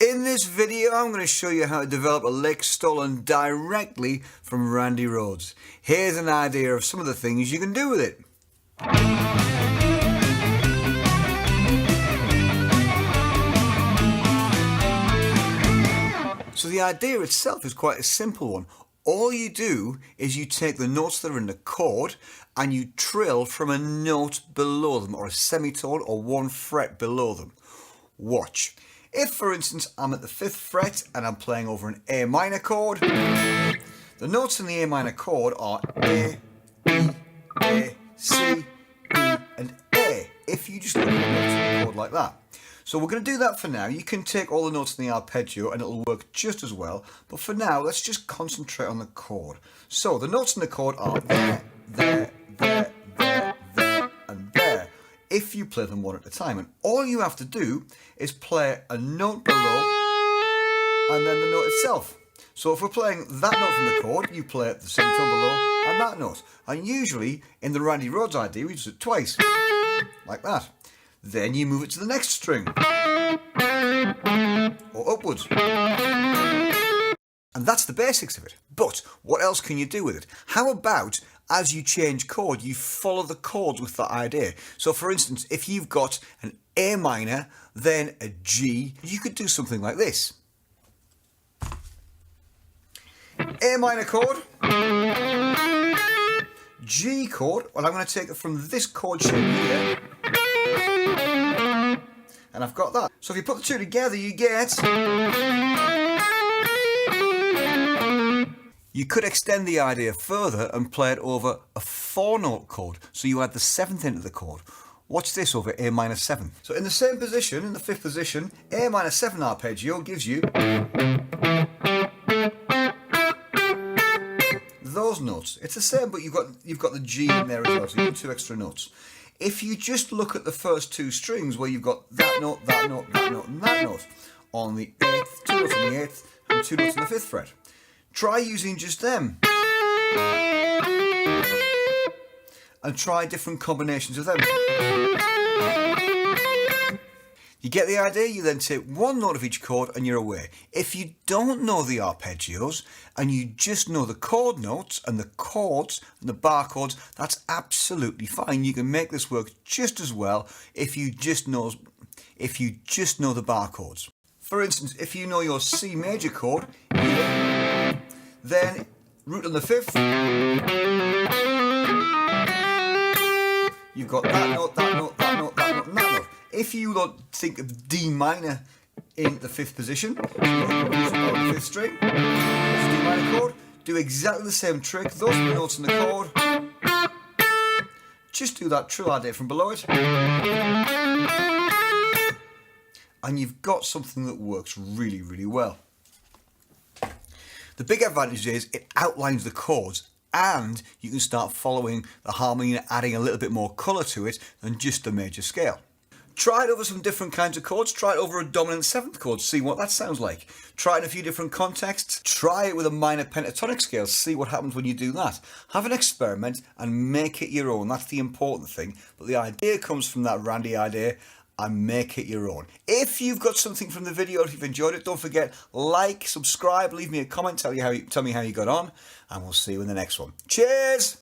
In this video, I'm going to show you how to develop a lick stolen directly from Randy Rhodes. Here's an idea of some of the things you can do with it. So the idea itself is quite a simple one. All you do is you take the notes that are in the chord and you trill from a note below them, or a semitone or one fret below them. Watch. If, for instance, I'm at the 5th fret and I'm playing over an A minor chord, the notes in the A minor chord are A, B, A, C, E and A, if you just look at the notes in the chord like that. So we're going to do that for now. You can take all the notes in the arpeggio and it'll work just as well, but for now let's just concentrate on the chord. So the notes in the chord are there, there, there, there, there and there, if you play them one at a time. And all you have to do is play a note below and then the note itself. So if we're playing that note from the chord, you play the semitone below and that note. And usually in the Randy Rhodes idea we do it twice, like that. Then you move it to the next string, or upwards. And that's the basics of it. But what else can you do with it? How about, as you change chord, you follow the chords with that idea? So for instance, if you've got an A minor, then a G, you could do something like this. A minor chord, G chord, well I'm going to take it from this chord shape here, and I've got that. So if you put the two together you get... You could extend the idea further and play it over a 4-note chord, so you add the 7th into the chord. Watch this over A minor 7. So in the same position, in the 5th position, A minor 7 arpeggio gives you those notes. It's the same, but you've got the G in there as well, so you get 2 extra notes. If you just look at the first 2 strings where you've got that note, that note, that note and that note on the 8th, 2 notes on the 8th and 2 notes on the 5th fret. Try using just them. And try different combinations of them. You get the idea? You then take one note of each chord and you're away. If you don't know the arpeggios and you just know the chord notes and the chords and the bar chords, that's absolutely fine. You can make this work just as well if you just know the bar chords. For instance, if you know your C major chord here, then root on the 5th, you've got that note, that note, that note, that note and that note. If you don't think of D minor in the 5th position, so you've got the root on the 5th string, that's D minor chord, do exactly the same trick. Those are the notes in the chord. Just do that trill idea from below it. And you've got something that works really, really well. The big advantage is it outlines the chords and you can start following the harmony and adding a little bit more colour to it than just the major scale. Try it over some different kinds of chords. Try it over a dominant 7th chord, see what that sounds like. Try it in a few different contexts. Try it with a minor pentatonic scale, see what happens when you do that. Have an experiment and make it your own. That's the important thing. But the idea comes from that Randy idea, and make it your own. If you've got something from the video, if you've enjoyed it, don't forget, like, subscribe, leave me a comment, tell me how you got on, and we'll see you in the next one. Cheers!